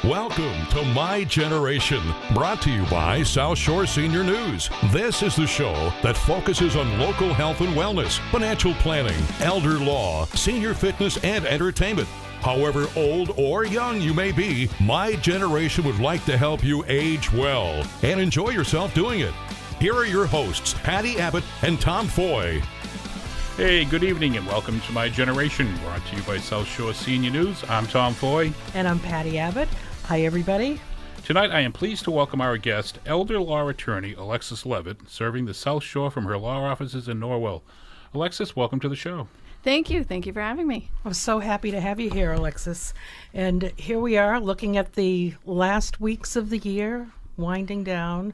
Welcome to My Generation, brought to you by South Shore Senior News. This is the show that focuses on local health and wellness, financial planning, elder law, senior fitness, and entertainment. However old or young you may be, My Generation would like to help you age well and enjoy yourself doing it. Here are your hosts, Patty Abbott and Tom Foy. Hey, good evening and welcome to My Generation, brought to you by South Shore Senior News. I'm Tom Foy. And I'm Patty Abbott. Hi, everybody. Tonight I am pleased to welcome our guest, elder law attorney Alexis Levitt, serving the South Shore from her law offices in Norwell. Alexis, welcome to the show. Thank you. Thank you for having me. I'm so happy to have you here, Alexis. And here we are looking at the last weeks of the year, winding down.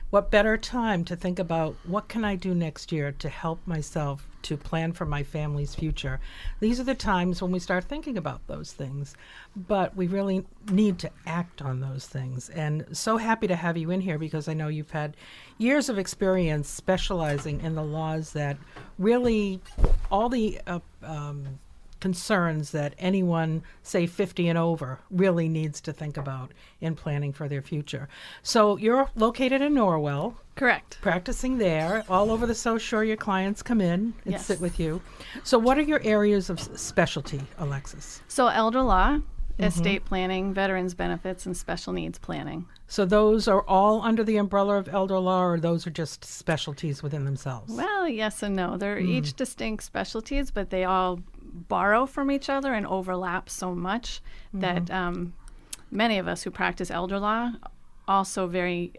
What better time to think about what can I do next year to help myself to plan for my family's future? These are the times when we start thinking about those things, but we really need to act on those things. And so happy to have you in here because I know you've had years of experience specializing in the laws that really all the concerns that anyone, say 50 and over, really needs to think about in planning for their future. So you're located in Norwell. Correct. Practicing there. All over the South Shore, your clients come in and Yes. sit with you. So what are your areas of specialty, Alexis? So elder law, estate planning, veterans benefits, and special needs planning. So those are all under the umbrella of elder law, or those are just specialties within themselves? Well, yes and no. They're each distinct specialties, but they all borrow from each other and overlap so much that many of us who practice elder law also very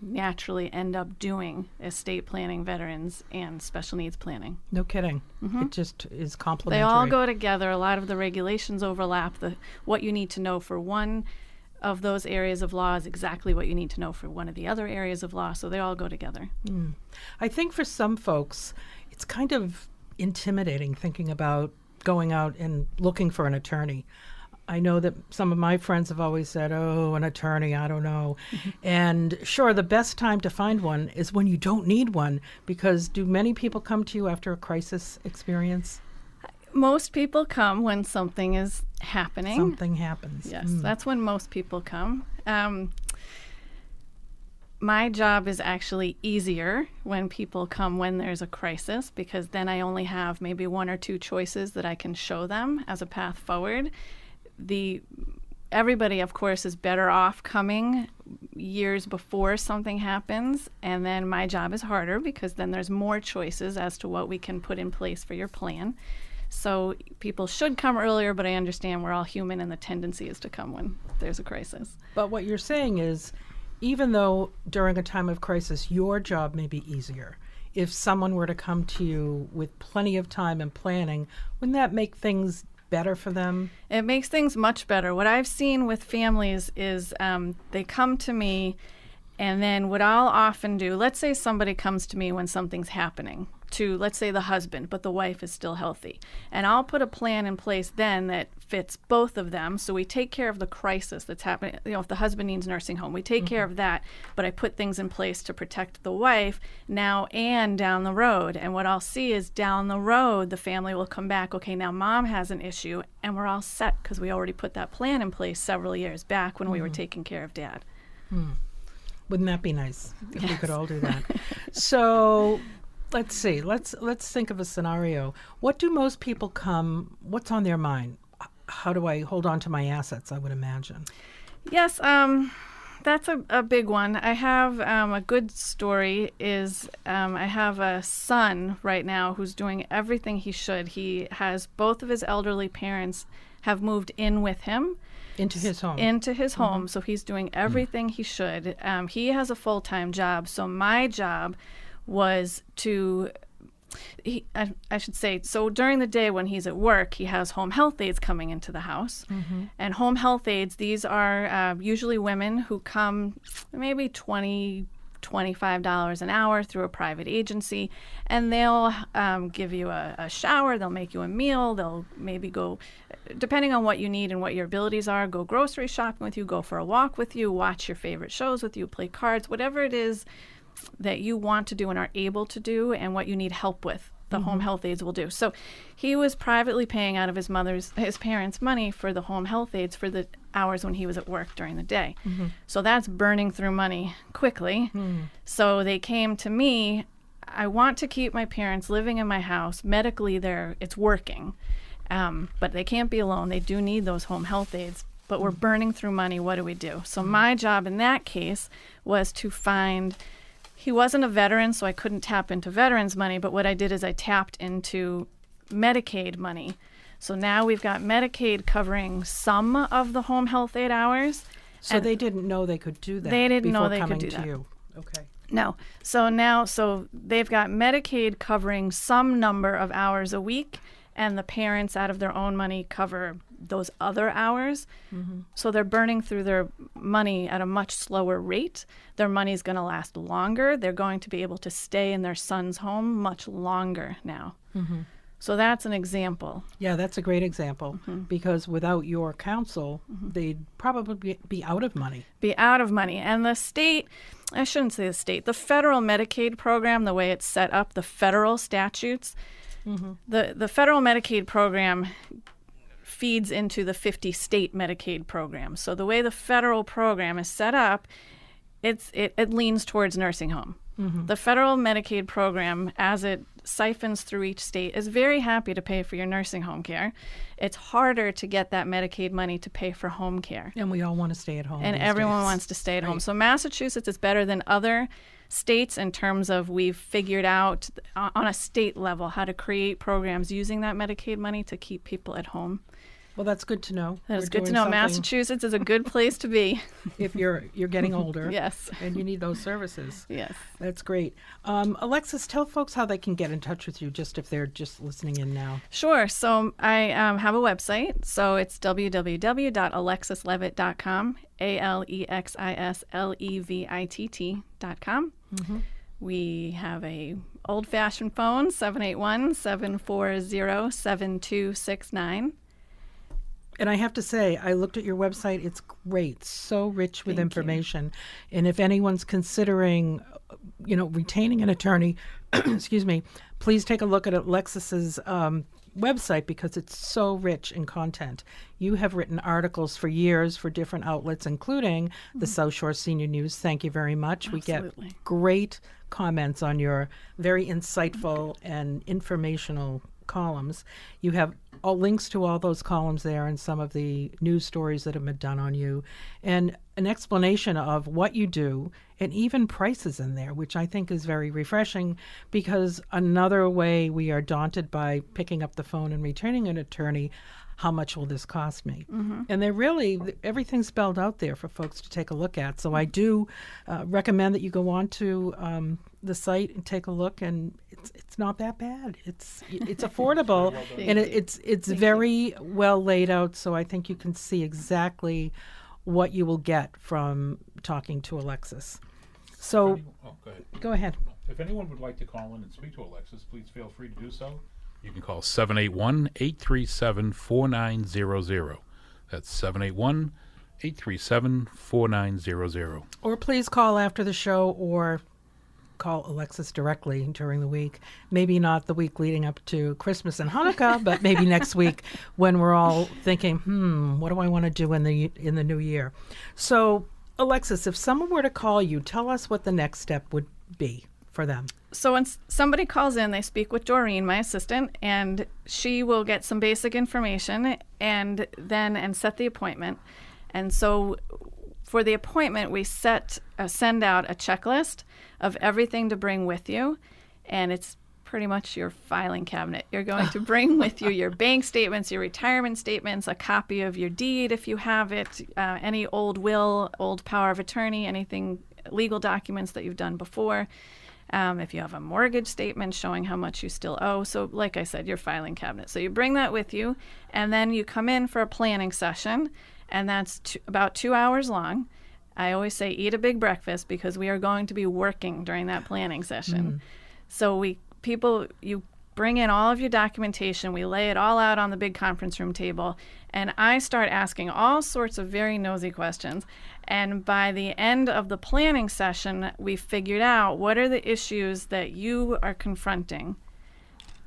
naturally end up doing estate planning, veterans, and special needs planning. No kidding. It just is complementary. They all go together. A lot of the regulations overlap. What you need to know for one of those areas of law is exactly what you need to know for one of the other areas of law, so they all go together. I think for some folks, it's kind of intimidating thinking about going out and looking for an attorney. I know that some of my friends have always said, oh, an attorney, I don't know. And sure, the best time to find one is when you don't need one, because do many people come to you after a crisis experience? Most people come when something is happening. Something happens. Yes, that's when most people come. My job is actually easier when people come when there's a crisis, because then I only have maybe one or two choices that I can show them as a path forward. Everybody, of course, is better off coming years before something happens, and then my job is harder because then there's more choices as to what we can put in place for your plan. So people should come earlier, but I understand we're all human and the tendency is to come when there's a crisis. But what you're saying is, even though during a time of crisis, your job may be easier, if someone were to come to you with plenty of time and planning, wouldn't that make things better for them? It makes things much better. What I've seen with families is they come to me, and then what I'll often do, let's say somebody comes to me when something's happening to, let's say, the husband, but the wife is still healthy. And I'll put a plan in place then that fits both of them. So we take care of the crisis that's happening. You know, if the husband needs nursing home, we take care of that, but I put things in place to protect the wife now and down the road. And what I'll see is down the road, the family will come back, okay, now mom has an issue, and we're all set because we already put that plan in place several years back when we were taking care of dad. Wouldn't that be nice if we could all do that? So let's see. Let's think of a scenario. What do most people come? What's on their mind? How do I hold on to my assets? I would imagine. Yes, that's a big one. I have a good story. Is I have a son right now who's doing everything he should. He has both of his elderly parents have moved in with him. Into his home. Into his home, so he's doing everything he should. He has a full-time job, so my job was to, I should say, so during the day when he's at work, he has home health aides coming into the house. And home health aides, these are usually women who come maybe $25 an hour through a private agency, and they'll give you a shower, they'll make you a meal, they'll maybe go, depending on what you need and what your abilities are, go grocery shopping with you, go for a walk with you, watch your favorite shows with you, play cards, whatever it is that you want to do and are able to do and what you need help with. The home health aides will do. So he was privately paying out of his parents' money for the home health aides for the hours when he was at work during the day. So that's burning through money quickly. So they came to me. I want to keep my parents living in my house. Medically, it's working. But they can't be alone. They do need those home health aides. But we're burning through money. What do we do? So my job in that case was to find, he wasn't a veteran, so I couldn't tap into veterans money. But what I did is I tapped into Medicaid money. So now we've got Medicaid covering some of the home health aid hours. So they didn't know they could do that. They didn't know before they could coming do to that. you. Okay. No. So they've got Medicaid covering some number of hours a week, and the parents out of their own money cover those other hours. So they're burning through their money at a much slower rate. Their money's going to last longer. They're going to be able to stay in their son's home much longer now. So that's an example. Yeah, that's a great example because without your counsel, they'd probably be out of money. Be out of money. And the state, I shouldn't say the state, the federal Medicaid program, the way it's set up, the federal statutes, the federal Medicaid program feeds into the 50 state Medicaid program. So the way the federal program is set up, it leans towards nursing home. The federal Medicaid program, as it siphons through each state, is very happy to pay for your nursing home care. It's harder to get that Medicaid money to pay for home care. And we all want to stay at home. And these everyone days. wants to stay at home. So Massachusetts is better than other states in terms of we've figured out on a state level how to create programs using that Medicaid money to keep people at home. Well, that's good to know. That is We're good to doing know. something Massachusetts is a good place to be. if you're getting older. Yes. And you need those services. Yes. That's great. Alexis, tell folks how they can get in touch with you just if they're just listening in now. Sure. So I have a website. So it's www.alexislevitt.com, ALEXISLEVITT.com. We have a old-fashioned phone, 781-740-7269. And I have to say, I looked at your website. It's great, so rich with information. And if anyone's considering, retaining an attorney, excuse me, please take a look at Alexis's website because it's so rich in content. You have written articles for years for different outlets, including the South Shore Senior News. Thank you very much. Absolutely. We get great comments on your very insightful and informational columns. You have all links to all those columns there and some of the news stories that have been done on you and an explanation of what you do and even prices in there, which I think is very refreshing because another way we are daunted by picking up the phone and returning an attorney, how much will this cost me? And they're really, everything's spelled out there for folks to take a look at. So I do recommend that you go on to the site and take a look, and it's not that bad. It's affordable, and it's very well laid out. So I think you can see exactly what you will get from talking to Alexis. So Go ahead. go ahead. If anyone would like to call in and speak to Alexis, please feel free to do so. You can call 781-837-4900. That's 781-837-4900. Or please call after the show or call Alexis directly during the week. Maybe not the week leading up to Christmas and Hanukkah, but maybe next week when we're all thinking, what do I want to do in the new year? So, Alexis, if someone were to call you, tell us what the next step would be for them. So when somebody calls in, they speak with Doreen, my assistant, and she will get some basic information and set the appointment. And so for the appointment, we send out a checklist of everything to bring with you, and it's pretty much your filing cabinet. You're going to bring with you your bank statements, your retirement statements, a copy of your deed if you have it, any old will, old power of attorney, anything, legal documents that you've done before. If you have a mortgage statement showing how much you still owe. So like I said, your filing cabinet. So you bring that with you, and then you come in for a planning session, and that's about 2 hours long. I always say eat a big breakfast because we are going to be working during that planning session. So you bring in all of your documentation, we lay it all out on the big conference room table, and I start asking all sorts of very nosy questions. And by the end of the planning session, we figured out what are the issues that you are confronting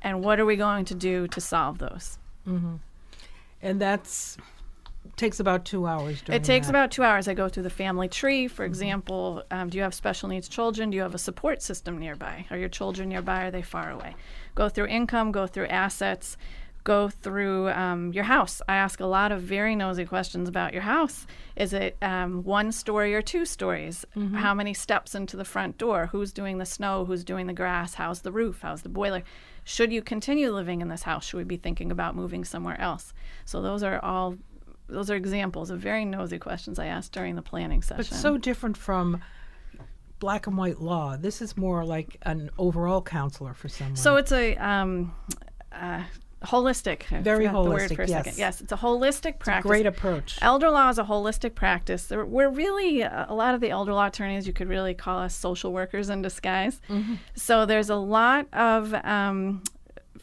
and what are we going to do to solve those. And that's takes about 2 hours. It takes about 2 hours. I go through the family tree, for example. Do you have special needs children? Do you have a support system nearby? Are your children nearby? Are they far away? Go through income, go through assets, go through your house. I ask a lot of very nosy questions about your house. Is it 1 story or 2 stories? How many steps into the front door? Who's doing the snow? Who's doing the grass? How's the roof? How's the boiler? Should you continue living in this house? Should we be thinking about moving somewhere else? So those are examples of very nosy questions I asked during the planning session. But so different from black and white law. This is more like an overall counselor for someone. So it's a holistic. Very I forgot the word holistic, for a yes. second. Yes, it's a holistic practice. Great approach. Elder law is a holistic practice. We're really, a lot of the elder law attorneys, you could really call us social workers in disguise. So there's a lot of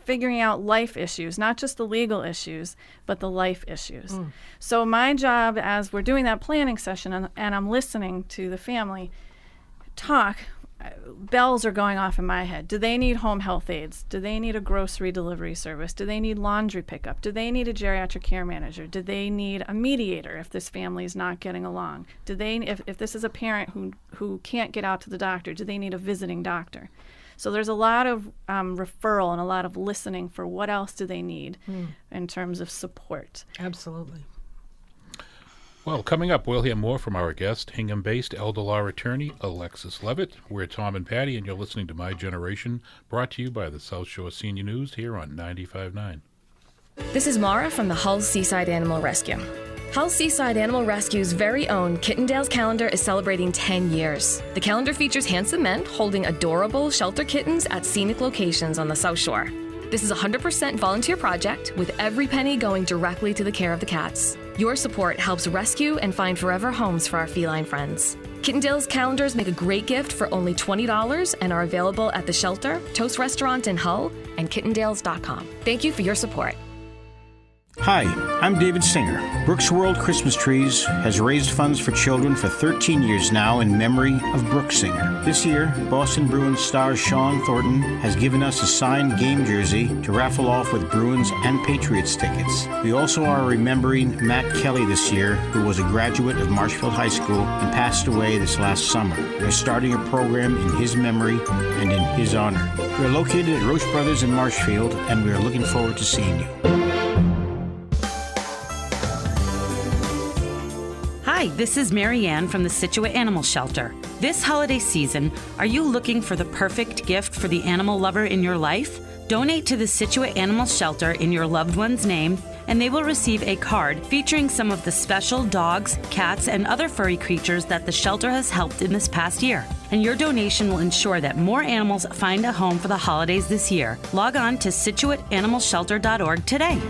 figuring out life issues, not just the legal issues, but the life issues. So my job as we're doing that planning session and I'm listening to the family talk, bells are going off in my head. Do they need home health aides? Do they need a grocery delivery service? Do they need laundry pickup? Do they need a geriatric care manager? Do they need a mediator if this family is not getting along? Do they, if this is a parent who can't get out to the doctor, do they need a visiting doctor? So there's a lot of referral and a lot of listening for what else do they need in terms of support. Absolutely. Well, coming up, we'll hear more from our guest, Hingham-based elder law attorney Alexis Levitt. We're Tom and Patty, and you're listening to My Generation, brought to you by the South Shore Senior News here on 95.9. This is Mara from the Hull Seaside Animal Rescue. Hull Seaside Animal Rescue's very own Kittendale's calendar is celebrating 10 years. The calendar features handsome men holding adorable shelter kittens at scenic locations on the South Shore. This is a 100% volunteer project, with every penny going directly to the care of the cats. Your support helps rescue and find forever homes for our feline friends. Kittendale's calendars make a great gift for only $20 and are available at the shelter, Toast Restaurant in Hull, and kittendales.com. Thank you for your support. Hi, I'm David Singer. Brooks World Christmas Trees has raised funds for children for 13 years now in memory of Brooks Singer. This year, Boston Bruins star Sean Thornton has given us a signed game jersey to raffle off with Bruins and Patriots tickets. We also are remembering Matt Kelly this year, who was a graduate of Marshfield High School and passed away this last summer. We're starting a program in his memory and in his honor. We're located at Roche Brothers in Marshfield, and we are looking forward to seeing you. Hi, this is Mary Ann from the Scituate Animal Shelter. This holiday season, are you looking for the perfect gift for the animal lover in your life? Donate to the Scituate Animal Shelter in your loved one's name, and they will receive a card featuring some of the special dogs, cats, and other furry creatures that the shelter has helped in this past year. And your donation will ensure that more animals find a home for the holidays this year. Log on to ScituateAnimalShelter.org today.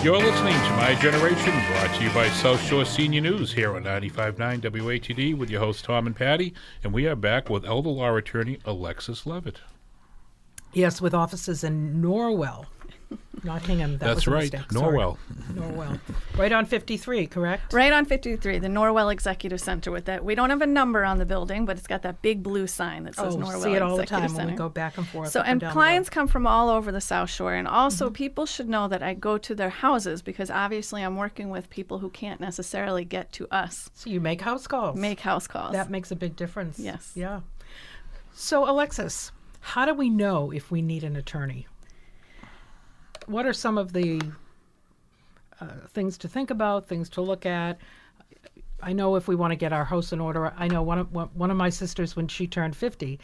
You're listening to My Generation, brought to you by South Shore Senior News here on 95.9 WATD with your hosts Tom and Patty, and we are back with elder law attorney Alexis Levitt. Yes, with offices in Norwell, not Hingham. That's right, Norwell. Norwell. Right on 53, correct? Right on 53, the Norwell Executive Center. With that, we don't have a number on the building, but it's got that big blue sign that says Norwell see it all the Executive time Center. when we go back and forth. So, up and down clients come from all over the South Shore, and also people should know that I go to their houses because obviously I'm working with people who can't necessarily get to us. So you make house calls. Make house calls. That makes a big difference. Yes. Yeah. So, Alexis, how do we know if we need an attorney? What are some of the things to think about, things to look at? I know if we want to get our house in order, I know one of my sisters, when she turned 50,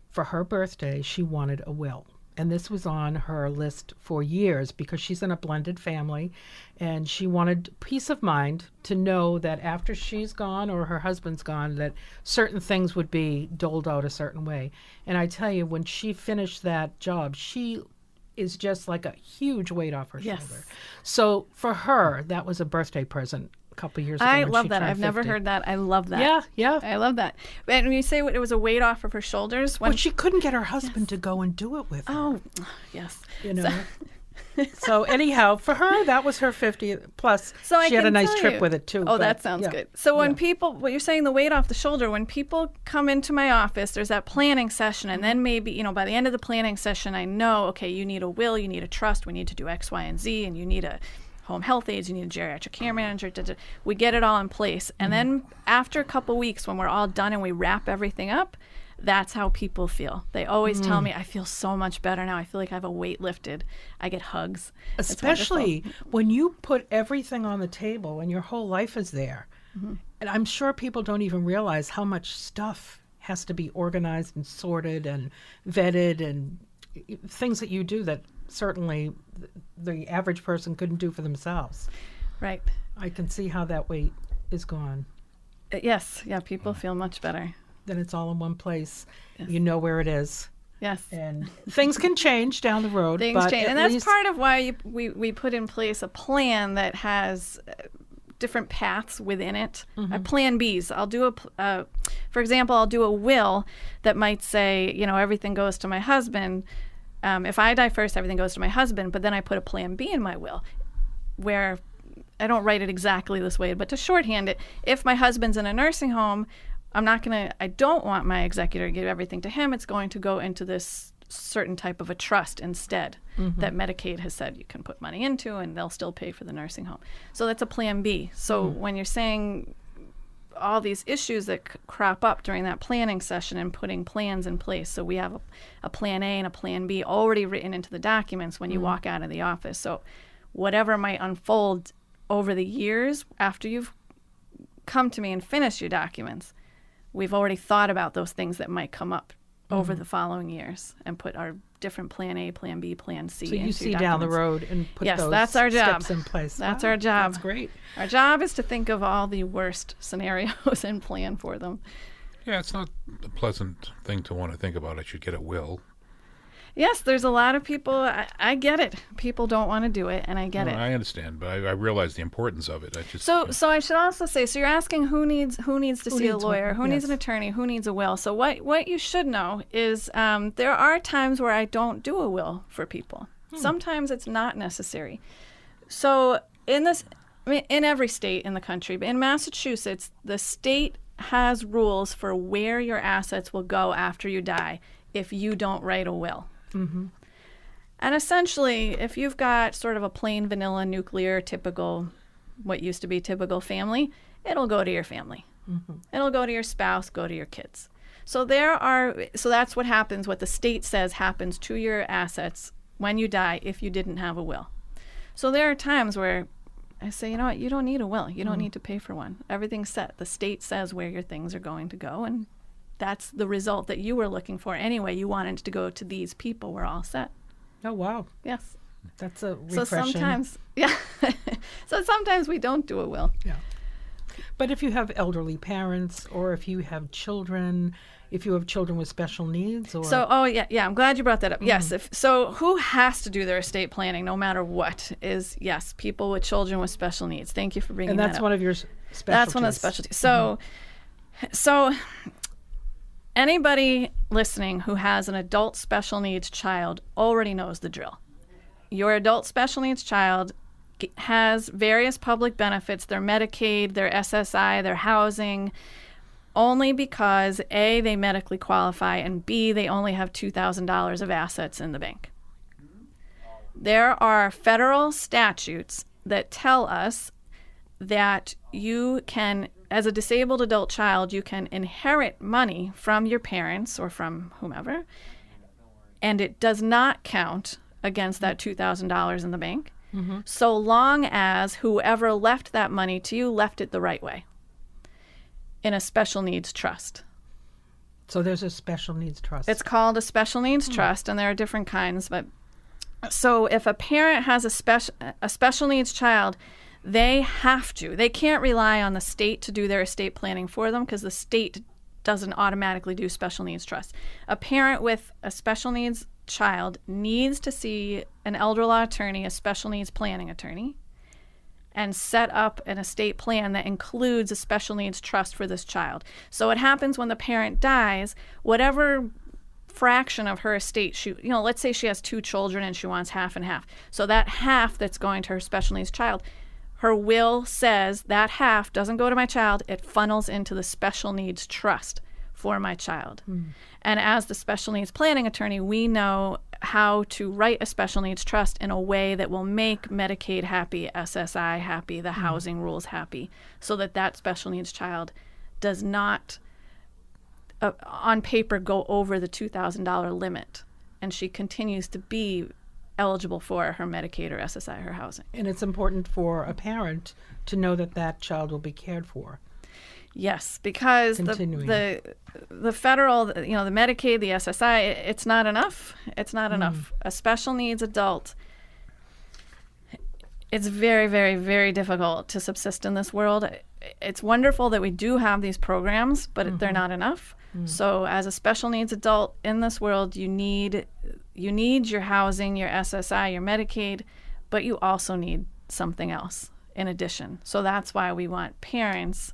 for her birthday, she wanted a will. And this was on her list for years because she's in a blended family, and she wanted peace of mind to know that after she's gone or her husband's gone, that certain things would be doled out a certain way. And I tell you, when she finished that job, she is just like a huge weight off her shoulder. So for her, that was a birthday present a couple of years ago. I when love she that. turned I've never 50. heard that. I love that. Yeah. I love that. And when you say it was a weight off of her shoulders, when Well, she couldn't get her husband to go and do it with her. oh, yes. You know. So anyhow, for her, that was her 50th. Plus, So I she had a can nice tell trip you- with it, too. Oh, but, that sounds yeah. good. So when people, what you're saying, the weight off the shoulder, when people come into my office, there's that planning session, and then maybe, by the end of the planning session, I know, okay, you need a will, you need a trust, we need to do X, Y, and Z, and you need a home health aides, you need a geriatric care manager. We get it all in place. And then after a couple weeks, when we're all done and we wrap everything up, that's how people feel. They always tell me, I feel so much better now. I feel like I have a weight lifted. I get hugs. It's Especially wonderful. when you put everything on the table and your whole life is there. And I'm sure people don't even realize how much stuff has to be organized and sorted and vetted, and things that you do that certainly the average person couldn't do for themselves. Right. I can see how that weight is gone. Yes. Yeah, people feel much better. Then it's all in one place. Yes. You know where it is. Yes. And things can change down the road. Things but change. at And that's least- part of why we put in place a plan that has different paths within it. Plan Bs. I'll do for example, I'll do a will that might say, everything goes to my husband. If I die first, everything goes to my husband. But then I put a Plan B in my will where I don't write it exactly this way, but to shorthand it, if my husband's in a nursing home, I don't want my executor to give everything to him. It's going to go into this certain type of a trust instead that Medicaid has said you can put money into, and they'll still pay for the nursing home. So that's a Plan B. So when you're saying all these issues that crop up during that planning session and putting plans in place, so we have a Plan A and a Plan B already written into the documents when you walk out of the office. So whatever might unfold over the years after you've come to me and finished your documents, we've already thought about those things that might come up over the following years and put our different Plan A, Plan B, Plan C So into you see your down the documents. road and put Yes, those that's our job. steps in place. That's Wow, our job. That's great. Our job is to think of all the worst scenarios and plan for them. Yeah, it's not a pleasant thing to want to think about. I should get a will. Yes, there's a lot of people. I get it. People don't want to do it, and I get Well, it. I understand, but I realize the importance of it. I just So I should also say, so you're asking who needs to see a needs lawyer, one? who needs Yes. an attorney, who needs a will. So what you should know is there are times where I don't do a will for people. Sometimes it's not necessary. So in every state in the country, but in Massachusetts, the state has rules for where your assets will go after you die if you don't write a will. And essentially, if you've got sort of a plain vanilla nuclear typical, what used to be typical family, it'll go to your family. It'll go to your spouse, go to your kids. So that's what happens, what the state says happens to your assets when you die if you didn't have a will. So there are times where I say, you know what, you don't need a will. You don't need to pay for one. Everything's set. The state says where your things are going to go, and that's the result that you were looking for anyway. You wanted to go to these people. We're all set. Oh, wow. Yes. That's a So refreshing. sometimes, yeah. So sometimes we don't do a will. Yeah. But if you have elderly parents, or if you have children, if you have children with special needs, or So, yeah, I'm glad you brought that up. Yes. So who has to do their estate planning no matter what is, yes, people with children with special needs. Thank you for bringing and that that's up. one of your specialties. That's one of the specialties. So anybody listening who has an adult special needs child already knows the drill. Your adult special needs child has various public benefits, their Medicaid, their SSI, their housing, only because A, they medically qualify, and B, they only have $2,000 of assets in the bank. There are federal statutes that tell us that you can, as a disabled adult child, you can inherit money from your parents or from whomever, and it does not count against that $2,000 in the bank, so long as whoever left that money to you left it the right way, in a special needs trust. So there's a special needs trust. It's called a special needs trust, and there are different kinds. But so if a parent has a special needs child, they can't rely on the state to do their estate planning for them, because the state doesn't automatically do special needs trust. A parent with a special needs child needs to see an elder law attorney, a special needs planning attorney, and set up an estate plan that includes a special needs trust for this child. So what happens when the parent dies, whatever fraction of her estate, let's say she has 2 children and she wants half and half. So that half that's going to her special needs child, her will says that half doesn't go to my child, it funnels into the special needs trust for my child. And as the special needs planning attorney, we know how to write a special needs trust in a way that will make Medicaid happy, SSI happy, the housing rules happy, so that that special needs child does not, on paper, go over the $2,000 limit, and she continues to be eligible for her Medicaid or SSI, her housing. And it's important for a parent to know that that child will be cared for. Yes, because the federal, the Medicaid, the SSI, it's not enough. It's not enough. A special needs adult, it's very, very, very difficult to subsist in this world. It's wonderful that we do have these programs, but they're not enough. So as a special needs adult in this world, you need your housing, your SSI, your Medicaid, but you also need something else in addition. So that's why we want parents,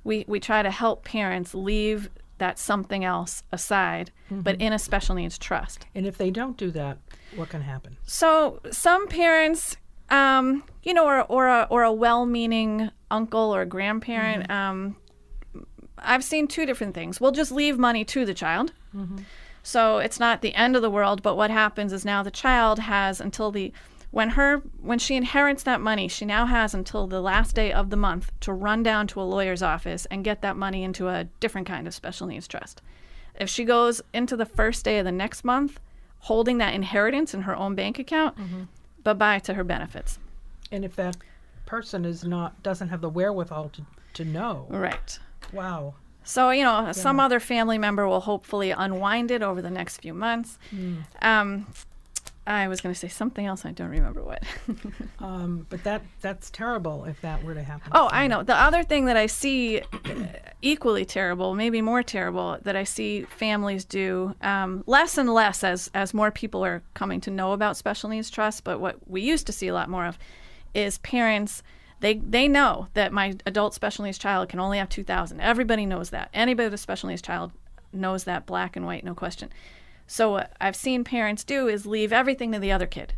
we try to help parents leave that something else aside, but in a special needs trust. And if they don't do that, what can happen? So some parents, or a well-meaning uncle or grandparent, I've seen 2 different things. We'll just leave money to the child. So it's not the end of the world, but what happens is now the child has until when she inherits that money, she now has until the last day of the month to run down to a lawyer's office and get that money into a different kind of special needs trust. If she goes into the first day of the next month holding that inheritance in her own bank account, bye-bye to her benefits. And if that person doesn't have the wherewithal to know. Right. Wow. So, some other family member will hopefully unwind it over the next few months. I was going to say something else. I don't remember what. But that's terrible if that were to happen. Oh, I know. The other thing that I see equally terrible, maybe more terrible, that I see families do less and less as more people are coming to know about special needs trusts, but what we used to see a lot more of is parents, they know that my adult special needs child can only have $2,000. Everybody knows that. Anybody with a special needs child knows that, black and white, no question. So what I've seen parents do is leave everything to the other kid.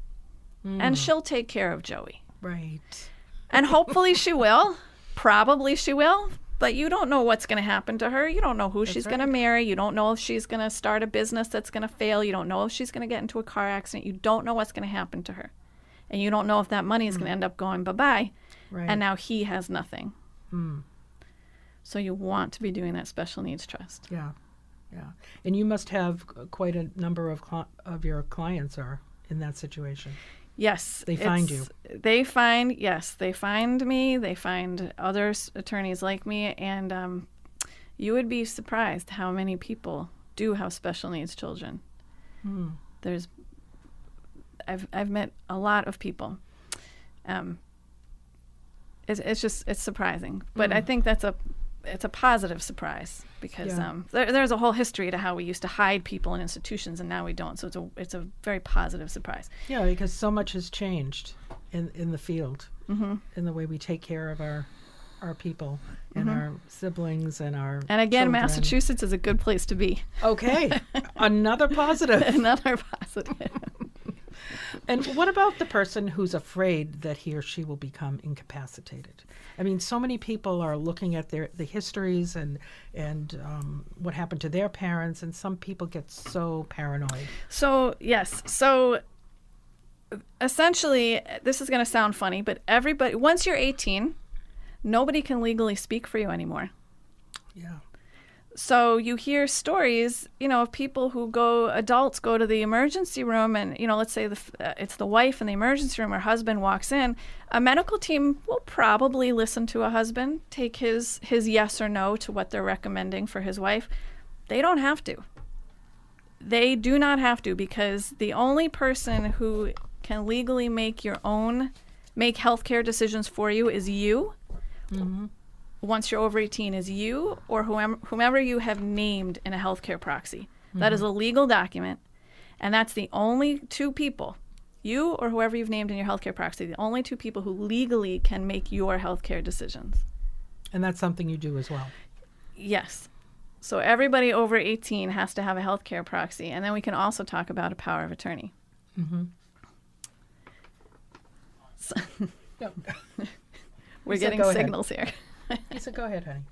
And she'll take care of Joey. Right. And hopefully she will. Probably she will. But you don't know what's going to happen to her. You don't know who she's going to marry. You don't know if she's going to start a business that's going to fail. You don't know if she's going to get into a car accident. You don't know what's going to happen to her. And you don't know if that money is going to end up going bye-bye. Right. And now he has nothing. So you want to be doing that special needs trust. Yeah. Yeah. And you must have quite a number of your clients are in that situation. Yes. They find you. They find me. They find other attorneys like me. And you would be surprised how many people do have special needs children. I've met a lot of people. It's surprising. But I think it's a positive surprise because there's a whole history to how we used to hide people in institutions and now we don't. So it's a very positive surprise. Yeah, because so much has changed in the field, in the way we take care of our people and our siblings and our And again, children. Massachusetts is a good place to be. Okay, another positive. Another positive. And what about the person who's afraid that he or she will become incapacitated? I mean, so many people are looking at the histories and what happened to their parents, and some people get so paranoid. So, yes. So, essentially, this is going to sound funny, but everybody, once you're 18, nobody can legally speak for you anymore. Yeah. So you hear stories, of people adults go to the emergency room and, let's say it's the wife in the emergency room, her husband walks in. A medical team will probably listen to a husband, take his yes or no to what they're recommending for his wife. They don't have to. They do not have to, because the only person who can legally make healthcare decisions for you is you. Once you're over 18, is you or whomever you have named in a healthcare proxy. That is a legal document, and that's the only 2 people, you or whoever you've named in your healthcare proxy, the only 2 people who legally can make your healthcare decisions. And that's something you do as well. Yes. So everybody over 18 has to have a healthcare proxy. And then we can also talk about a power of attorney. Mm-hmm. So Yep. we're Lisa, getting go ahead. signals here. Lisa, go ahead, honey.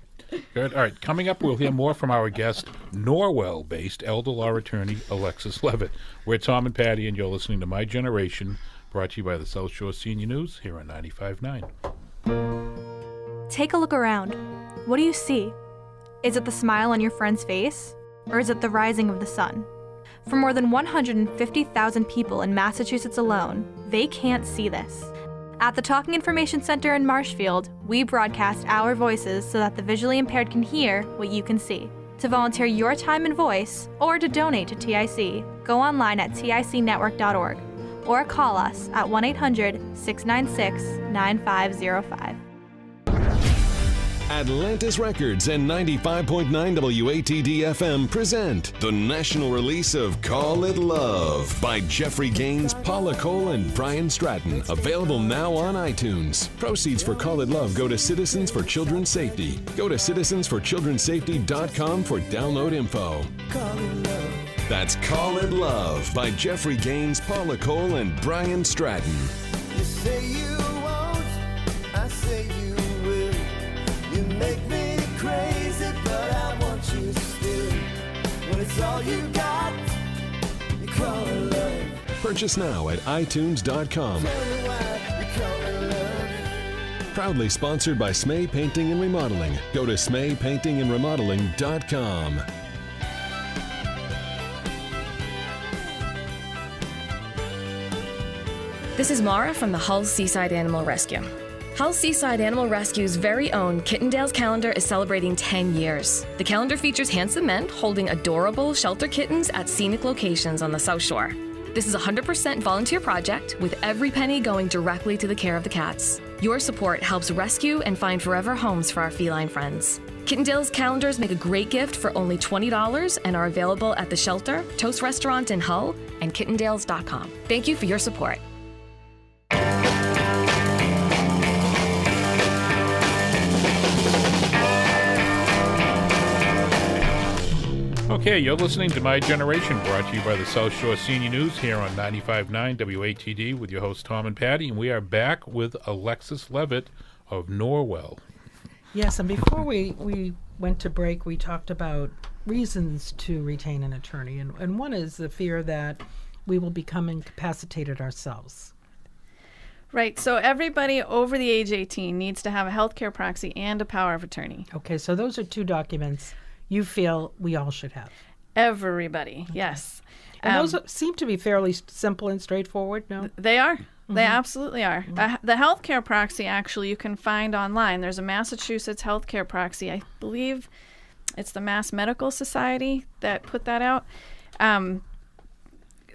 Good. All right. Coming up, we'll hear more from our guest, Norwell-based elder law attorney Alexis Levitt. We're Tom and Patty, and you're listening to My Generation, brought to you by the South Shore Senior News here on 95.9. Take a look around. What do you see? Is it the smile on your friend's face? Or is it the rising of the sun? For more than 150,000 people in Massachusetts alone, they can't see this. At the Talking Information Center in Marshfield, we broadcast our voices so that the visually impaired can hear what you can see. To volunteer your time and voice, or to donate to TIC, go online at ticnetwork.org or call us at 1-800-696-9505. Atlantis Records and 95.9 WATD FM present the national release of Call It Love by Jeffrey Gaines, Paula Cole, and Brian Stratton. Available now on iTunes. Proceeds for Call It Love go to Citizens for Children's Safety. Go to citizensforchildrensafety.com for download info. That's Call It Love by Jeffrey Gaines, Paula Cole, and Brian Stratton. You say you won't, I say you will. You make me crazy, but I want you still. When it's all you got, you call it love. Purchase now at iTunes.com. Tell me why you call it love. Proudly sponsored by Smay Painting and Remodeling. Go to SmayPaintingandRemodeling.com. This is Mara from the Hull Seaside Animal Rescue. Hull Seaside Animal Rescue's very own Kittendale's calendar is celebrating 10 years. The calendar features handsome men holding adorable shelter kittens at scenic locations on the South Shore. This is a 100% volunteer project, with every penny going directly to the care of the cats. Your support helps rescue and find forever homes for our feline friends. Kittendale's calendars make a great gift for only $20 and are available at the shelter, Toast Restaurant in Hull, and kittendales.com. Thank you for your support. Okay, you're listening to My Generation, brought to you by the South Shore Senior News here on 95.9 WATD with your hosts Tom and Patty, and we are back with Alexis Levitt of Norwell. Yes, and before we went to break, we talked about reasons to retain an attorney, and one is the fear that we will become incapacitated ourselves. Right. So everybody over the age 18 needs to have a healthcare proxy and a power of attorney. Okay, so those are two documents you feel we all should have. Everybody, yes. And those seem to be fairly simple and straightforward, no? They are. They absolutely are. The healthcare proxy, actually, you can find online. There's a Massachusetts healthcare proxy. I believe it's the Mass Medical Society that put that out.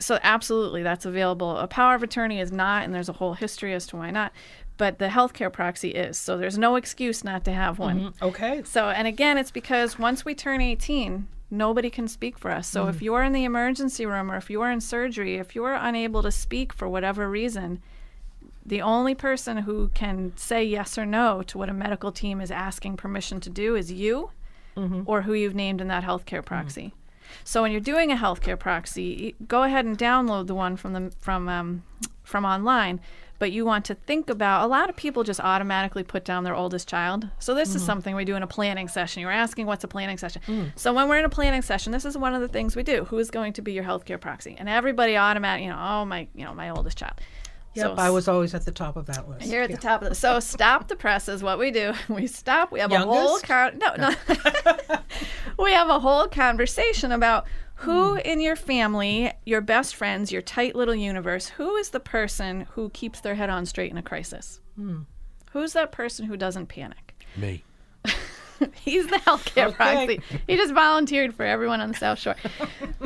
So absolutely, that's available. A power of attorney is not, and there's a whole history as to why not. But the healthcare proxy is. So there's no excuse not to have one. Okay. So, and again, it's because once we turn 18, nobody can speak for us. So if you're in the emergency room, or if you're in surgery, if you're unable to speak for whatever reason, the only person who can say yes or no to what a medical team is asking permission to do is you, or who you've named in that healthcare proxy. So when you're doing a healthcare proxy, go ahead and download the one from online. But you want to think about, a lot of people just automatically put down their oldest child. So this is something we do in a planning session. You were asking what's a planning session. So when we're in a planning session, this is one of the things we do. Who is going to be your healthcare proxy? And everybody automatically, my oldest child. Yep, So I was always at the top of that list. you're at the top of the. So stop the press is what we do. We stop. We have a whole Youngest? no. We have a whole conversation about who in your family, your best friends, your tight little universe, who is the person who keeps their head on straight in a crisis? Who's that person who doesn't panic? Me. He's the healthcare proxy. He just volunteered for everyone on the South Shore.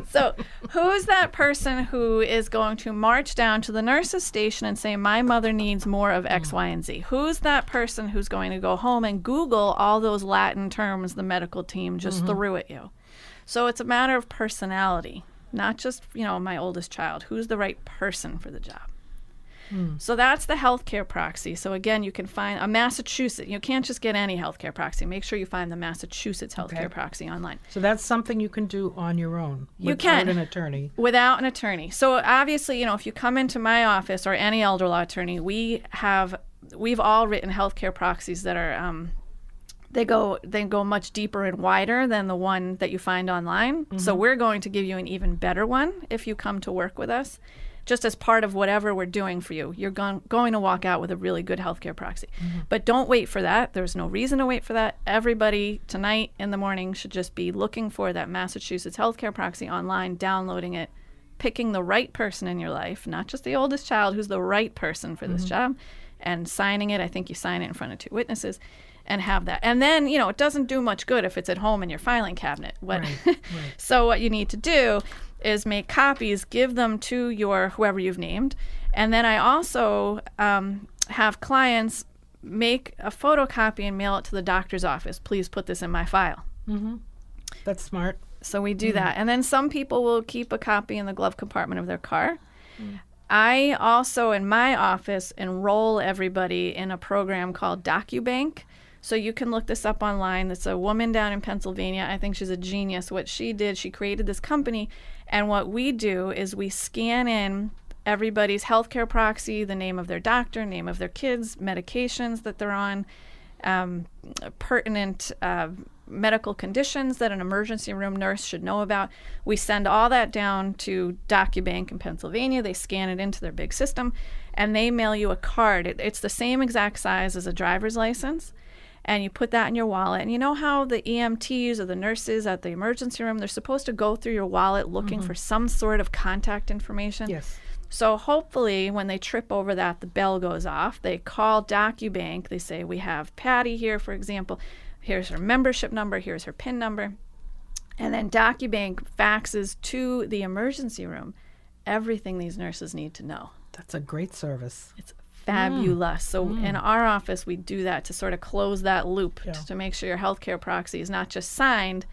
So who's that person who is going to march down to the nurse's station and say, my mother needs more of X, Y, and Z? Who's that person who's going to go home and Google all those Latin terms the medical team just threw at you? So it's a matter of personality, not just, my oldest child. Who's the right person for the job? So that's the healthcare proxy. So again, you can find a Massachusetts. You can't just get any healthcare proxy. Make sure you find the Massachusetts healthcare proxy online. So that's something you can do on your own You without can. an attorney. Without an attorney. So obviously, if you come into my office or any elder law attorney, we've all written healthcare proxies that are they go much deeper and wider than the one that you find online. So we're going to give you an even better one if you come to work with us. Just as part of whatever we're doing for you, you're going to walk out with a really good healthcare proxy. But don't wait for that. There's no reason to wait for that. Everybody tonight in the morning should just be looking for that Massachusetts healthcare proxy online, downloading it, picking the right person in your life, not just the oldest child who's the right person for this job, and signing it. I think you sign it in front of 2 witnesses and have that. And then, it doesn't do much good if it's at home in your filing cabinet. So what you need to do is make copies, give them to your whoever you've named. And then I also have clients make a photocopy and mail it to the doctor's office. Please put this in my file. That's smart. So we do that. And then some people will keep a copy in the glove compartment of their car. I also, in my office, enroll everybody in a program called DocuBank. So you can look this up online. It's a woman down in Pennsylvania. I think she's a genius. What she did, she created this company. And what we do is we scan in everybody's healthcare proxy, the name of their doctor, name of their kids, medications that they're on, pertinent medical conditions that an emergency room nurse should know about. We send all that down to DocuBank in Pennsylvania. They scan it into their big system, and they mail you a card. It's the same exact size as a driver's license. And you put that in your wallet. And you know how the EMTs or the nurses at the emergency room, they're supposed to go through your wallet looking for some sort of contact information? Yes. So hopefully when they trip over that, the bell goes off. They call DocuBank. They say, we have Patty here, for example. Here's her membership number. Here's her PIN number. And then DocuBank faxes to the emergency room everything these nurses need to know. That's a great service. It's fabulous. So in our office, we do that to sort of close that loop, to make sure your healthcare proxy is not just signed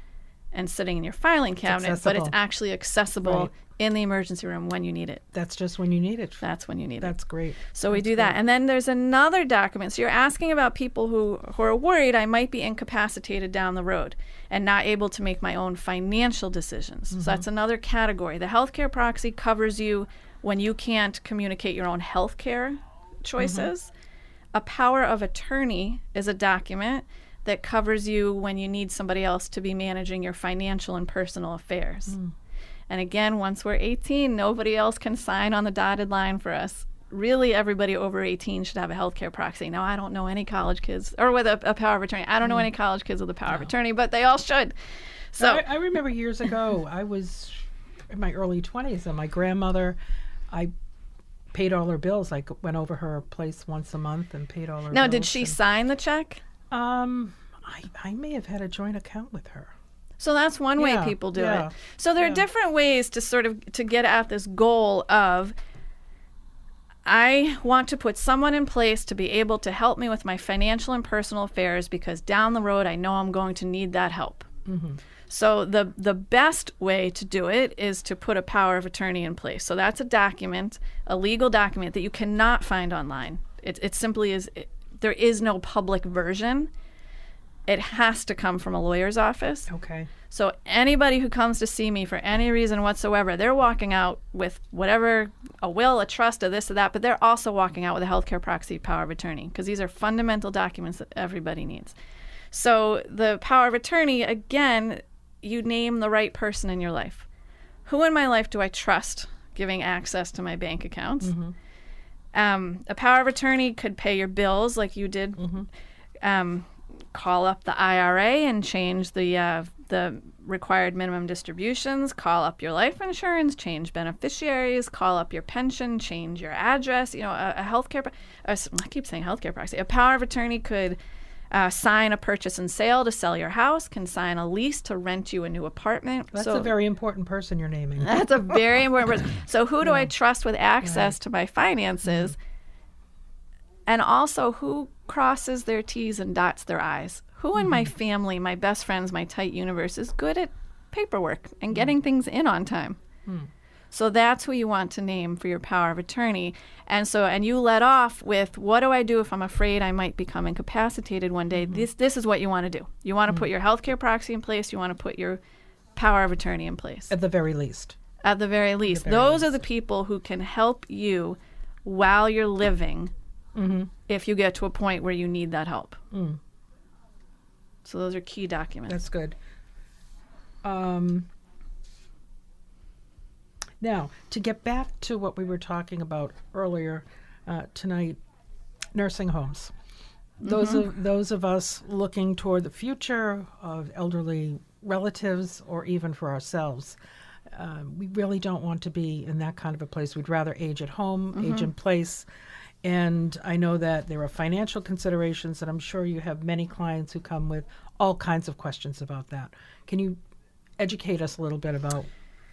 and sitting in your filing cabinet, but it's actually accessible in the emergency room when you need it. That's just when you need it. That's when you need it. That's great. So we do that. And then there's another document. So you're asking about people who are worried I might be incapacitated down the road and not able to make my own financial decisions. So that's another category. The healthcare proxy covers you when you can't communicate your own healthcare choices. A power of attorney is a document that covers you when you need somebody else to be managing your financial and personal affairs. And again, once we're 18, nobody else can sign on the dotted line for us. Really, everybody over 18 should have a healthcare proxy. Now, I don't know any college kids, or with a power of attorney. I don't know any college kids with a power of attorney, but they all should. So I remember years ago, I was in my early 20s, and my grandmother, I paid all her bills. I went over her place once a month and paid all her bills. now, did she sign the check? I may have had a joint account with her. So that's one way people do it. So there are different ways to sort of to get at this goal of, I want to put someone in place to be able to help me with my financial and personal affairs because down the road I know I'm going to need that help. So the best way to do it is to put a power of attorney in place. So that's a document, a legal document that you cannot find online. It simply is, there is no public version. It has to come from a lawyer's office. Okay. So anybody who comes to see me for any reason whatsoever, they're walking out with whatever, a will, a trust, a this or that, but they're also walking out with a healthcare proxy power of attorney because these are fundamental documents that everybody needs. So the power of attorney, again, you name the right person in your life. Who in my life do I trust giving access to my bank accounts? A power of attorney could pay your bills like you did. Call up the IRA and change the required minimum distributions, call up your life insurance, change beneficiaries, call up your pension, change your address. You know, a healthcare, I keep saying healthcare proxy. A power of attorney could sign a purchase and sale to sell your house, can sign a lease to rent you a new apartment. That's a very important person you're naming. That's a very important person. So who do I trust with access to my finances? And also, who crosses their T's and dots their I's? Who in my family, my best friends, my tight universe is good at paperwork and getting things in on time? So that's who you want to name for your power of attorney. And you let off with, what do I do if I'm afraid I might become incapacitated one day? This is what you want to do. You want to put your healthcare proxy in place. You want to put your power of attorney in place. At the very least. At the very least. Those are the people who can help you while you're living if you get to a point where you need that help. So those are key documents. That's good. Now, to get back to what we were talking about earlier tonight, nursing homes. Those of us looking toward the future of elderly relatives or even for ourselves, we really don't want to be in that kind of a place. We'd rather age at home, age in place. And I know that there are financial considerations, and I'm sure you have many clients who come with all kinds of questions about that. Can you educate us a little bit about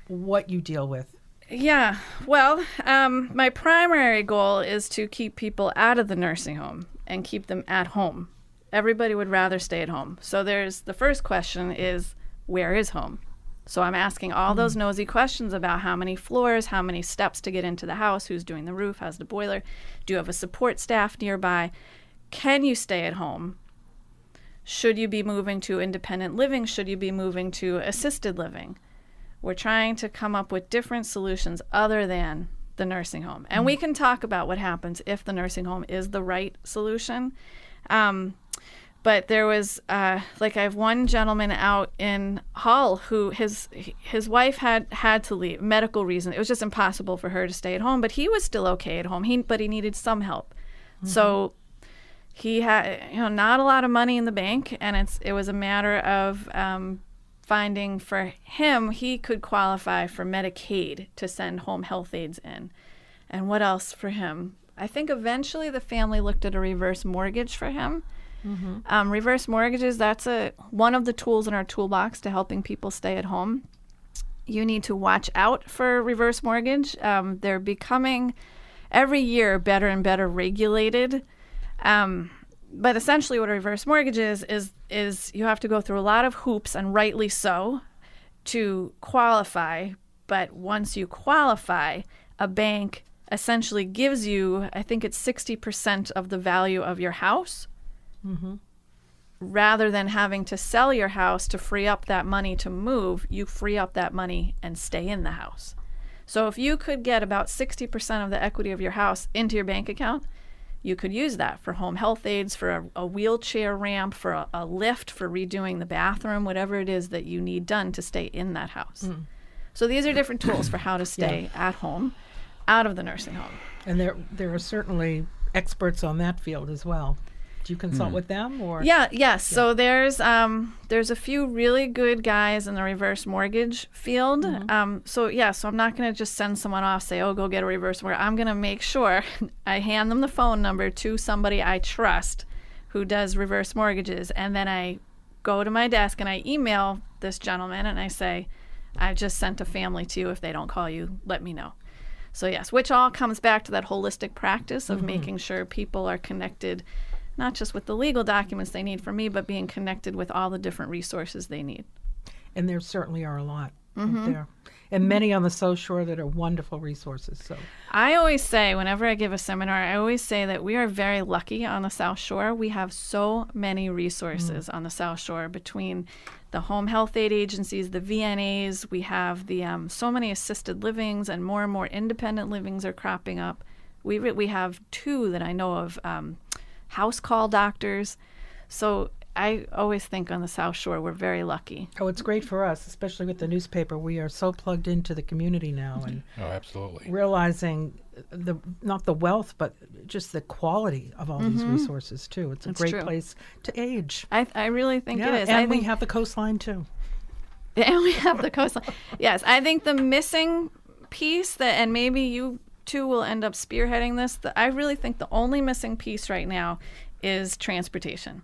what you deal with? Yeah, well, my primary goal is to keep people out of the nursing home and keep them at home. Everybody would rather stay at home. So the first question is, where is home? So I'm asking all those nosy questions about how many floors, how many steps to get into the house, who's doing the roof, how's the boiler, do you have a support staff nearby? Can you stay at home? Should you be moving to independent living? Should you be moving to assisted living? We're trying to come up with different solutions other than the nursing home. And we can talk about what happens if the nursing home is the right solution. But there was, I have one gentleman out in Hull who his wife had to leave, medical reason. It was just impossible for her to stay at home, but he was still okay at home. But he needed some help. So he had, not a lot of money in the bank, and it was a matter of finding for him, he could qualify for Medicaid to send home health aides in. And what else for him? I think eventually the family looked at a reverse mortgage for him. Reverse mortgages, that's one of the tools in our toolbox to helping people stay at home. You need to watch out for reverse mortgage. They're becoming every year better and better regulated. But essentially what a reverse mortgage is you have to go through a lot of hoops, and rightly so, to qualify. But once you qualify, a bank essentially gives you, I think it's 60% of the value of your house, rather than having to sell your house to free up that money to move. You free up that money and stay in the house. So if you could get about 60% of the equity of your house into your bank account, you could use that for home health aides, for a wheelchair ramp, for a lift, for redoing the bathroom, whatever it is that you need done to stay in that house. So these are different tools for how to stay at home, out of the nursing home. And there are certainly experts on that field as well. Do you consult with them, or? Yes. So there's a few really good guys in the reverse mortgage field. So I'm not going to just send someone off, say, oh, go get a reverse mortgage. I'm going to make sure I hand them the phone number to somebody I trust who does reverse mortgages, and then I go to my desk and I email this gentleman and I say, I just sent a family to you. If they don't call you, let me know. So yes, which all comes back to that holistic practice of making sure people are connected, not just with the legal documents they need from me, but being connected with all the different resources they need. And there certainly are a lot out there. And many on the South Shore that are wonderful resources. So I always say, whenever I give a seminar, I always say that we are very lucky on the South Shore. We have so many resources on the South Shore, between the home health aid agencies, the VNAs. We have the so many assisted livings, and more independent livings are cropping up. We have two that I know of, house call doctors. So I always think on the South Shore we're very lucky. Oh, it's great for us, especially with the newspaper. We are so plugged into the community now, and absolutely, realizing not the wealth, but just the quality of all these resources too. It's a great place to age. I really think it is. And we have the coastline too. And we have the coastline. Yes, I think the missing piece and maybe you too will end up spearheading this. I really think the only missing piece right now is transportation.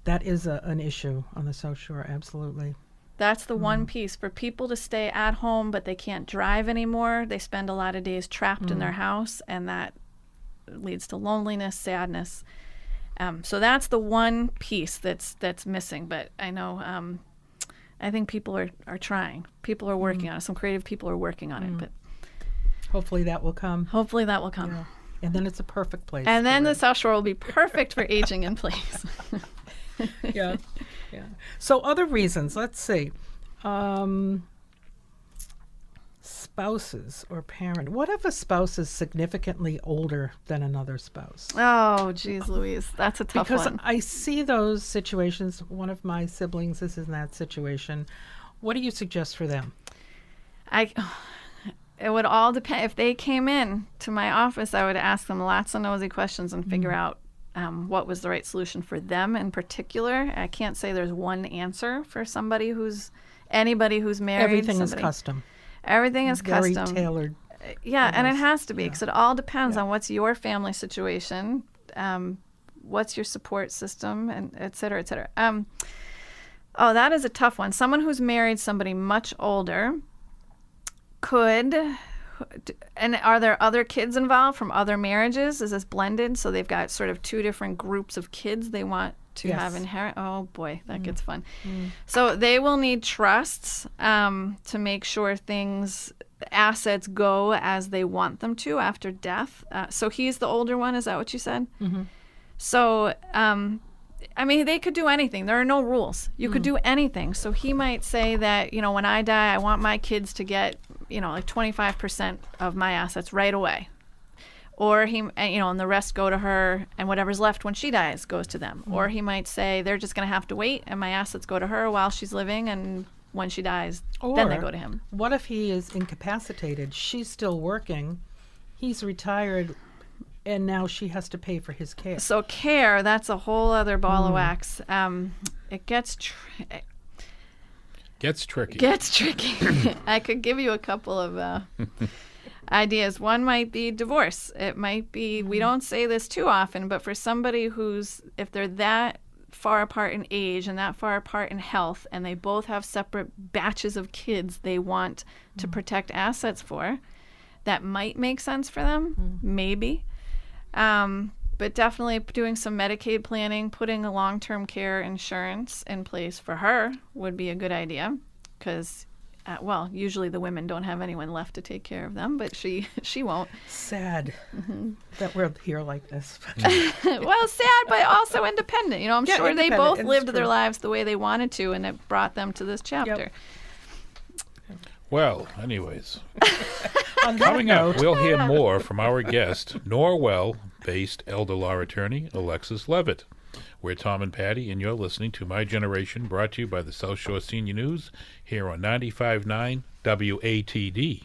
That is an issue on the South Shore, absolutely. That's the one piece for people to stay at home, but they can't drive anymore. They spend a lot of days trapped in their house, and that leads to loneliness, sadness. So that's the one piece that's missing. But I know I think people are trying. People are working on it. Some creative people are working on it, but Hopefully that will come. hopefully that will come. Yeah. And then it's a perfect place. And then for the it. South Shore will be perfect for aging in place. Yeah. So other reasons, let's see. Spouses or parent. What if a spouse is significantly older than another spouse? Oh, geez, Louise, that's a tough Because one. I see those situations. One of my siblings is in that situation. What do you suggest for them? It would all depend. If they came in to my office, I would ask them lots of nosy questions and figure out what was the right solution for them in particular. I can't say there's one answer for anybody who's married. Everything is custom. Everything is Very custom. tailored. Yeah, and it almost. has to be because it all depends on what's your family situation, what's your support system, and et cetera, et cetera. Oh, that is a tough one. Someone who's married somebody much older could, and are there other kids involved from other marriages? Is this blended? So they've got sort of two different groups of kids they want to have inherit. Oh boy, that gets fun. So they will need trusts to make sure assets go as they want them to after death. So he's the older one. Is that what you said? Mm-hmm. So, I mean, they could do anything. There are no rules. You could do anything. So he might say that, when I die, I want my kids to get, like 25% of my assets right away. Or and the rest go to her, and whatever's left when she dies goes to them. Or he might say they're just going to have to wait, and my assets go to her while she's living, and when she dies, then they go to him. What if he is incapacitated? She's still working. He's retired, and now she has to pay for his care. So care, that's a whole other ball of wax. It gets tricky. I could give you a couple of ideas. One might be divorce. It might be, we don't say this too often, but for somebody if they're that far apart in age and that far apart in health, and they both have separate batches of kids they want to protect assets for, that might make sense for them, maybe. But definitely doing some Medicaid planning, putting a long-term care insurance in place for her would be a good idea, because usually the women don't have anyone left to take care of them, but she won't. Sad that we're here like this. Well, sad, but also independent. I'm sure they both lived their lives the way they wanted to, and it brought them to this chapter. Yep. Well, anyways. On that Coming up, note, we'll hear more from our guest, Norwell-based elder law attorney Alexis Levitt. We're Tom and Patty, and you're listening to My Generation, brought to you by the South Shore Senior News, here on 95.9 WATD.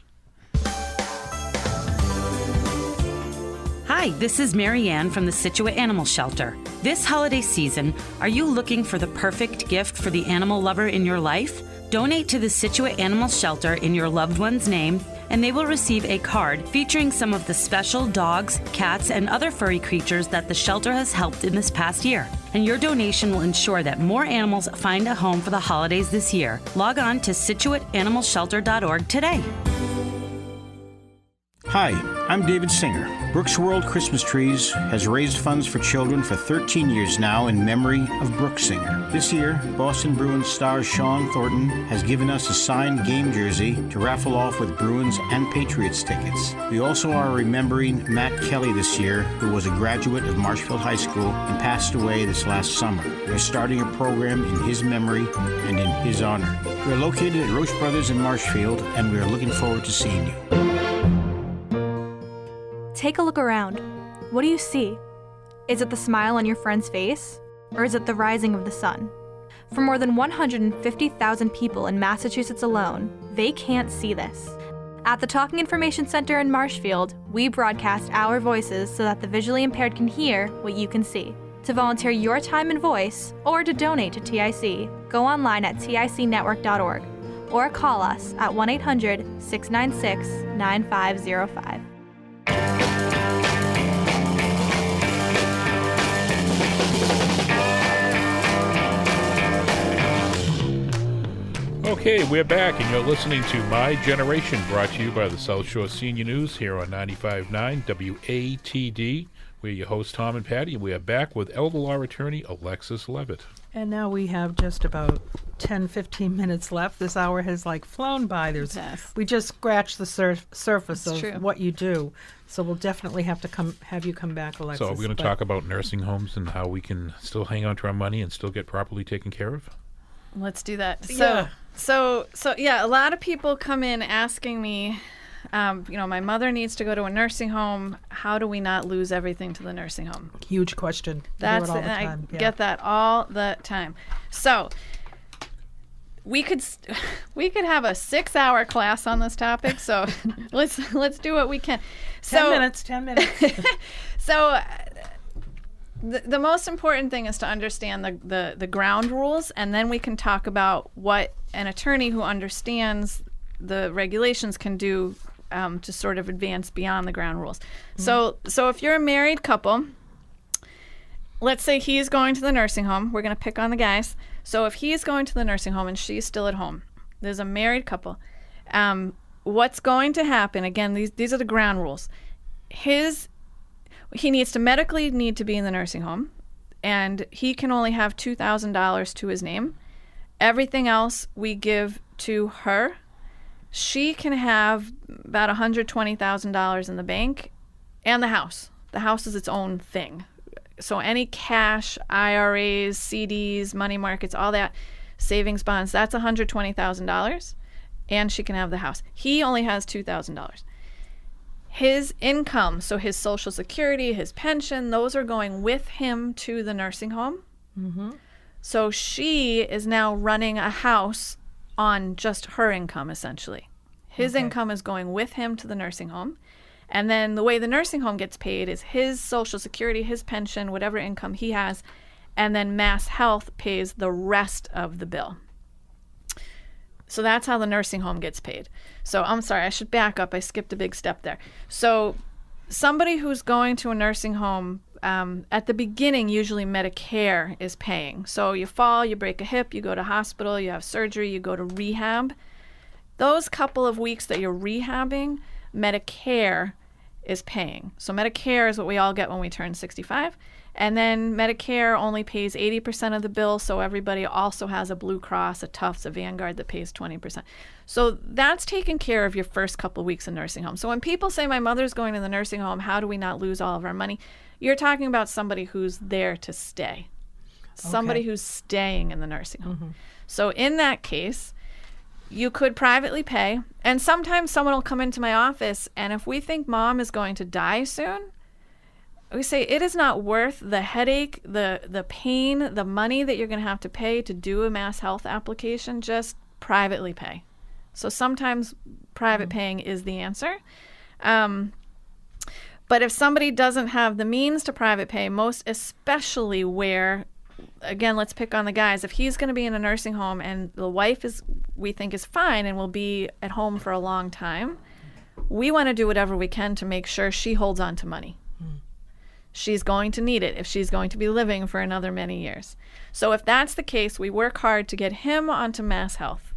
Hi, this is Mary Ann from the Scituate Animal Shelter. This holiday season, are you looking for the perfect gift for the animal lover in your life? Donate to the Scituate Animal Shelter in your loved one's name, and they will receive a card featuring some of the special dogs, cats, and other furry creatures that the shelter has helped in this past year. And your donation will ensure that more animals find a home for the holidays this year. Log on to ScituateAnimalShelter.org today. Hi, I'm David Singer. Brooks World Christmas Trees has raised funds for children for 13 years now in memory of Brooks Singer. This year, Boston Bruins star Sean Thornton has given us a signed game jersey to raffle off with Bruins and Patriots tickets. We also are remembering Matt Kelly this year, who was a graduate of Marshfield High School and passed away this last summer. We're starting a program in his memory and in his honor. We're located at Roche Brothers in Marshfield, and we are looking forward to seeing you. Take a look around. What do you see? Is it the smile on your friend's face? Or is it the rising of the sun? For more than 150,000 people in Massachusetts alone, they can't see this. At the Talking Information Center in Marshfield, we broadcast our voices so that the visually impaired can hear what you can see. To volunteer your time and voice, or to donate to TIC, go online at ticnetwork.org or call us at 1-800-696-9505. Okay, we're back, and you're listening to My Generation, brought to you by the South Shore Senior News here on 95.9 WATD. We're your hosts, Tom and Patty, and we are back with elder law attorney Alexis Levitt. And now we have just about 10, 15 minutes left. This hour has flown by. Yes. We just scratched the surface That's of true. what you do. So we'll definitely have to have you come back, Alexis. So are we going to talk about nursing homes and how we can still hang on to our money and still get properly taken care of? Let's do that. Yeah. So a lot of people come in asking me, my mother needs to go to a nursing home. How do we not lose everything to the nursing home? Huge question. That's all the I time. Yeah. get that all the time. So we could have a 6-hour class on this topic. So let's do what we can. 10 minutes. So the most important thing is to understand the ground rules, and then we can talk about what an attorney who understands the regulations can do to sort of advance beyond the ground rules. So if you're a married couple, let's say he's going to the nursing home. We're going to pick on the guys. So if he's going to the nursing home and she's still at home, there's a married couple. What's going to happen, again, these are the ground rules. He needs to medically need to be in the nursing home, and he can only have $2,000 to his name. Everything else we give to her. She can have about $120,000 in the bank and the house. The house is its own thing. So any cash, IRAs, CDs, money markets, all that, savings bonds, that's $120,000, and she can have the house. He only has $2,000. His income, so his Social Security, his pension, those are going with him to the nursing home. Mm-hmm. So she is now running a house on just her income, essentially. His income is going with him to the nursing home. And then the way the nursing home gets paid is his Social Security, his pension, whatever income he has, and then Mass Health pays the rest of the bill. So that's how the nursing home gets paid. So I'm sorry, I should back up. I skipped a big step there. So somebody who's going to a nursing home, at the beginning, usually Medicare is paying. So you fall, you break a hip, you go to hospital, you have surgery, you go to rehab. Those couple of weeks that you're rehabbing, Medicare is paying. So Medicare is what we all get when we turn 65. And then Medicare only pays 80% of the bill, so everybody also has a Blue Cross, a Tufts, a Vanguard that pays 20%. So that's taking care of your first couple of weeks in nursing home. So when people say, my mother's going to the nursing home, how do we not lose all of our money? You're talking about somebody who's there to stay, somebody who's staying in the nursing home. Mm-hmm. So in that case, you could privately pay, and sometimes someone will come into my office, and if we think mom is going to die soon, we say it is not worth the headache, the pain, the money that you're going to have to pay to do a Mass Health application. Just privately pay. So sometimes private paying is the answer. But if somebody doesn't have the means to private pay, most especially where, again, let's pick on the guys. If he's going to be in a nursing home and the wife we think is fine and will be at home for a long time, we want to do whatever we can to make sure she holds on to money. She's going to need it if she's going to be living for another many years. So if that's the case, we work hard to get him onto Mass Health.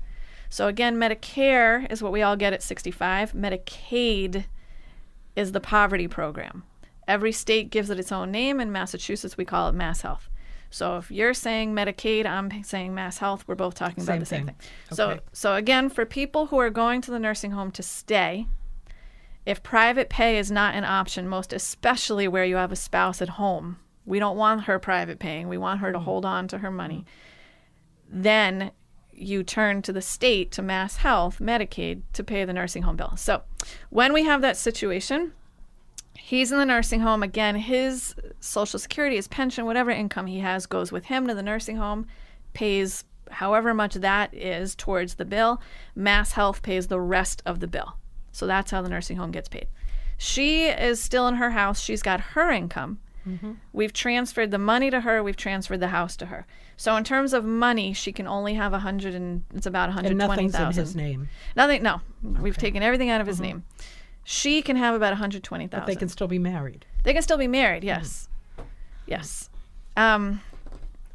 So again, Medicare is what we all get at 65. Medicaid is the poverty program. Every state gives it its own name. In Massachusetts, we call it Mass Health. So if you're saying Medicaid, I'm saying Mass Health, we're both talking about the same thing. Okay. So again, for people who are going to the nursing home to stay, if private pay is not an option, most especially where you have a spouse at home, we don't want her private paying. We want her to hold on to her money. Then you turn to the state, to Mass Health, Medicaid, to pay the nursing home bill. So when we have that situation, he's in the nursing home. Again, his Social Security, his pension, whatever income he has goes with him to the nursing home, pays however much that is towards the bill. Mass Health pays the rest of the bill. So that's how the nursing home gets paid. She is still in her house. She's got her income. Mm-hmm. We've transferred the money to her. We've transferred the house to her. So in terms of money, she can only have it's about $120,000. And nothing's in his name. Nothing. No, we've taken everything out of his name. She can have about $120,000. But they can still be married. They can still be married. Yes, yes.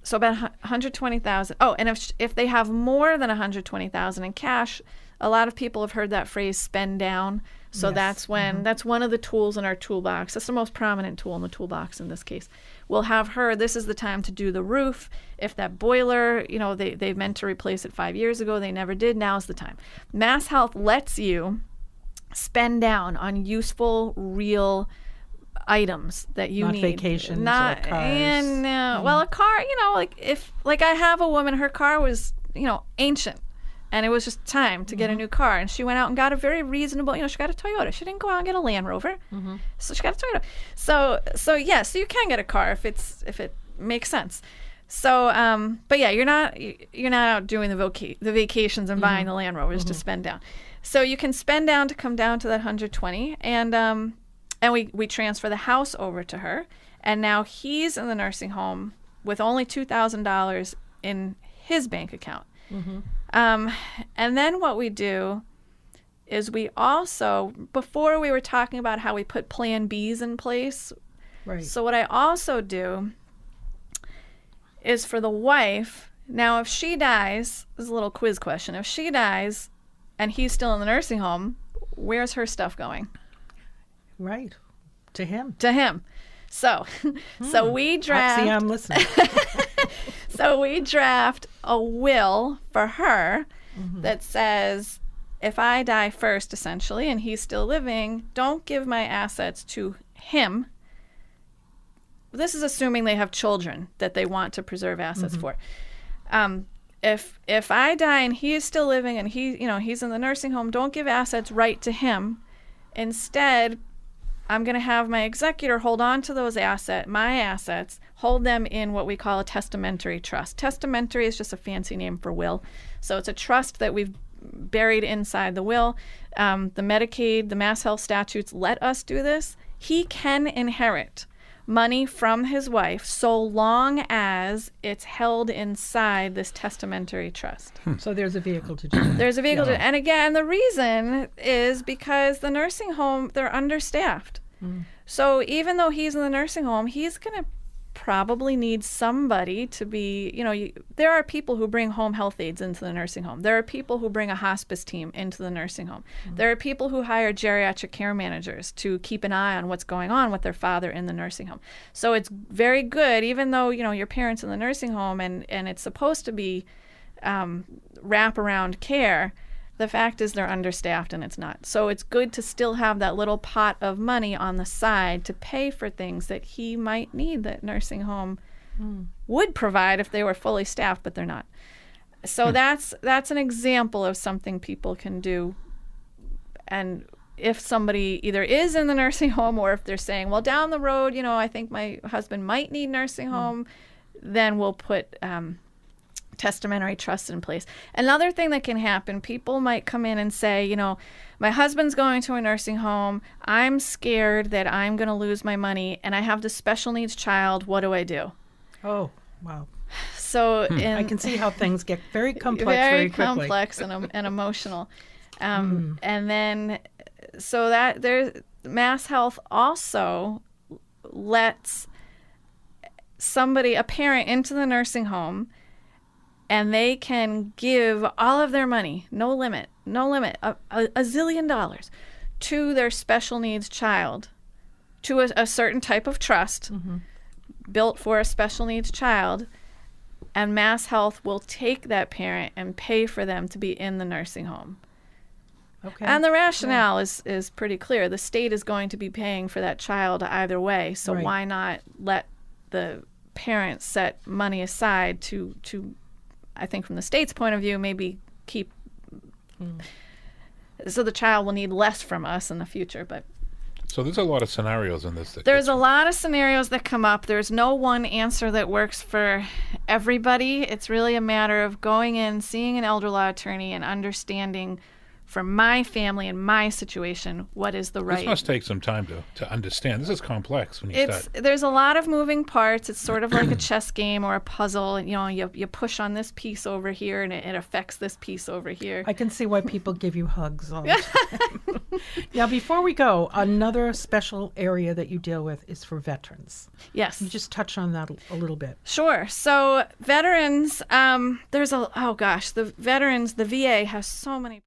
So about 120,000. Oh, and if they have more than 120,000 in cash, a lot of people have heard that phrase "spend down." So that's when that's one of the tools in our toolbox. That's the most prominent tool in the toolbox in this case. We'll have her. This is the time to do the roof. If that boiler, they meant to replace it 5 years ago, they never did. Now's the time. Mass Health lets you spend down on useful, real items that you need. Not vacations or cars. And well, a car, like I have a woman, her car was, ancient, and it was just time to get a new car, and she went out and got a very reasonable, she got a Toyota. She didn't go out and get a Land Rover, so she got a Toyota. So you can get a car if it makes sense. So, but yeah, you're not out doing the vacations and buying the Land Rovers to spend down. So you can spend down to come down to that 120, and we transfer the house over to her, and now he's in the nursing home with only $2,000 in his bank account. And then what we do is we also, before we were talking about how we put Plan Bs in place. Right. So what I also do is for the wife, now if she dies, this is a little quiz question, if she dies and he's still in the nursing home, where's her stuff going? Right. To him. To him. So we draft. See, I'm listening. So we draft a will for her that says, if I die first, essentially, and he's still living, don't give my assets to him. This is assuming they have children that they want to preserve assets for. If I die and he is still living and he's in the nursing home, don't give assets right to him. Instead, I'm going to have my executor hold on to those my assets, hold them in what we call a testamentary trust. Testamentary is just a fancy name for will. So it's a trust that we've buried inside the will. The Medicaid, the Mass Health statutes let us do this. He can inherit money from his wife so long as it's held inside this testamentary trust. So there's a vehicle to do that. There's a vehicle to, and again, the reason is because the nursing home, they're understaffed. So even though he's in the nursing home, he's going to probably need somebody to be, there are people who bring home health aides into the nursing home. There are people who bring a hospice team into the nursing home. There are people who hire geriatric care managers to keep an eye on what's going on with their father in the nursing home. So it's very good, even though, your parents in the nursing home and it's supposed to be wraparound care, the fact is they're understaffed and it's not. So it's good to still have that little pot of money on the side to pay for things that he might need that nursing home would provide if they were fully staffed, but they're not. So that's an example of something people can do. And if somebody either is in the nursing home or if they're saying, well, down the road, I think my husband might need nursing home, then we'll put testamentary trust in place. Another thing that can happen, people might come in and say, my husband's going to a nursing home. I'm scared that I'm going to lose my money and I have this special needs child. What do I do? Oh, wow. So I can see how things get very complex very quickly. complex and emotional. And then, so that there's Mass Health also lets a parent into the nursing home, and they can give all of their money, no limit, a zillion dollars, to their special needs child, to a certain type of trust built for a special needs child, and Mass Health will take that parent and pay for them to be in the nursing home. Okay. And the rationale is pretty clear. The state is going to be paying for that child either way, so why not let the parent set money aside to I think from the state's point of view, maybe keep so the child will need less from us in the future. But so there's a lot of scenarios in this. There's a lot of scenarios that come up. There's no one answer that works for everybody. It's really a matter of going in, seeing an elder law attorney, and understanding for my family and my situation, what is the right. This must take some time to understand. This is complex when you start. There's a lot of moving parts. It's sort of like a chess game or a puzzle. You know, you push on this piece over here and it affects this piece over here. I can see why people give you hugs all the time. Now, before we go, another special area that you deal with is for veterans. Yes. You just touch on that a little bit. Sure. So veterans, the VA has so many